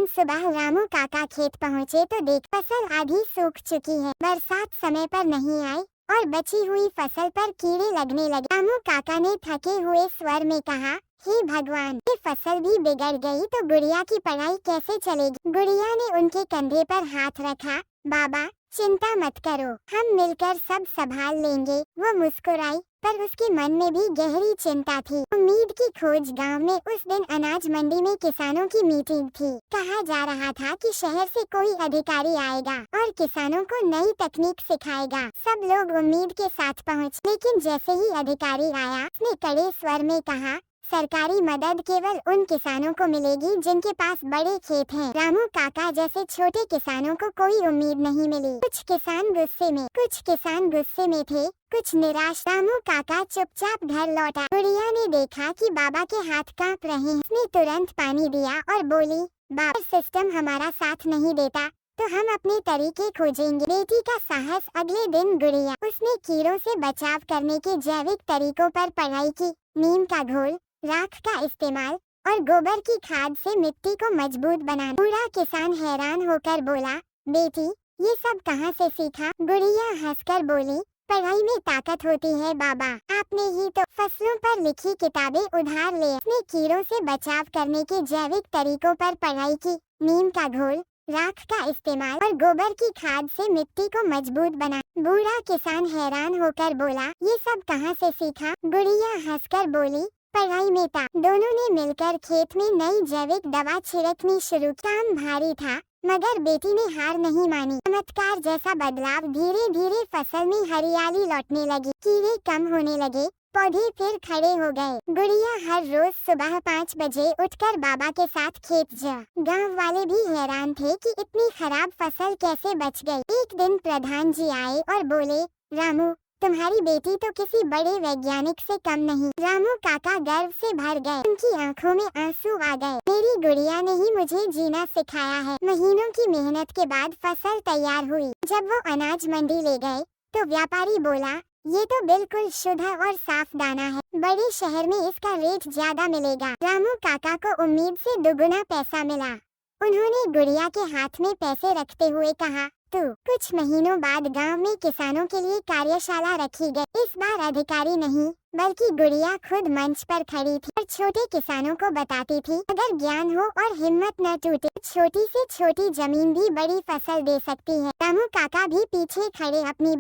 दिन सुबह रामू काका खेत पहुँचे तो देख फसल आधी सूख चुकी है। बरसात समय पर नहीं आई और बची हुई फसल पर कीड़े लगने लगे। रामू काका ने थके हुए स्वर में कहा, हे भगवान, ये फसल भी बिगड़ गई तो गुड़िया की पढ़ाई कैसे चलेगी। गुड़िया ने उनके कंधे पर हाथ रखा। बाबा, चिंता मत करो, हम मिलकर सब संभाल लेंगे। वो मुस्कुराई, पर उसके मन में भी गहरी चिंता थी। उम्मीद की खोज गांव में उस दिन अनाज मंडी में किसानों की मीटिंग थी। कहा जा रहा था कि शहर से कोई अधिकारी आएगा और किसानों को नई तकनीक सिखाएगा। सब लोग उम्मीद के साथ पहुँचे, लेकिन जैसे ही अधिकारी आया, उसने कड़े स्वर में कहा, सरकारी मदद केवल उन किसानों को मिलेगी जिनके पास बड़े खेत हैं। रामू काका जैसे छोटे किसानों को कोई उम्मीद नहीं मिली। कुछ किसान गुस्से में थे, कुछ निराश। रामू काका चुपचाप घर लौटा। गुड़िया ने देखा कि बाबा के हाथ कांप रहे हैं। उसने तुरंत पानी दिया और बोली, बाबा, सिस्टम हमारा साथ नहीं देता तो हम अपने तरीके खोजेंगे। बेटी का साहस। अगले दिन गुड़िया उसने कीड़ों से बचाव करने के जैविक तरीकों पर पढ़ाई की। नीम का घोल, राख का इस्तेमाल और गोबर की खाद से मिट्टी को मजबूत बनाना। बूढ़ा किसान हैरान होकर बोला, बेटी, ये सब कहाँ से सीखा। गुड़िया हंसकर बोली, पढ़ाई में ताकत होती है बाबा, आपने ही तो फसलों पर लिखी किताबें उधार ले। उसने कीड़ों से बचाव करने के जैविक तरीकों पर पढ़ाई की। नीम का घोल, राख का इस्तेमाल और गोबर की खाद से मिट्टी को मजबूत बना। बूढ़ा किसान हैरान होकर बोला, ये सब कहाँ से सीखा। गुड़िया हंसकर बोली, पढ़ाई में था। दोनों ने मिलकर खेत में नई जैविक दवा छिड़कनी शुरू। काम भारी था, मगर बेटी ने हार नहीं मानी। चमत्कार जैसा बदलाव। धीरे धीरे फसल में हरियाली लौटने लगी, कीड़े कम होने लगे, पौधे फिर खड़े हो गए। गुड़िया हर रोज सुबह 5 बजे उठकर बाबा के साथ खेत जा। गांव वाले भी हैरान थे कि इतनी खराब फसल कैसे बच गई। एक दिन प्रधान जी आए और बोले, रामू, तुम्हारी बेटी तो किसी बड़े वैज्ञानिक से कम नहीं। रामू काका गर्व से भर गए, उनकी आंखों में आंसू आ गए। मेरी गुड़िया ने ही मुझे जीना सिखाया है। महीनों की मेहनत के बाद फसल तैयार हुई। जब वो अनाज मंडी ले गए तो व्यापारी बोला, ये तो बिल्कुल शुद्ध और साफ दाना है, बड़े शहर में इसका रेट ज्यादा मिलेगा। रामू काका को उम्मीद से दुगुना पैसा मिला। उन्होंने गुड़िया के हाथ में पैसे रखते हुए कहा, तो कुछ महीनों बाद गांव में किसानों के लिए कार्यशाला रखी गई। इस बार अधिकारी नहीं, बल्कि गुड़िया खुद मंच पर खड़ी थी और छोटे किसानों को बताती थी, अगर ज्ञान हो और हिम्मत न टूटे, छोटी से छोटी जमीन भी बड़ी फसल दे सकती है। रामू काका भी पीछे खड़े अपनी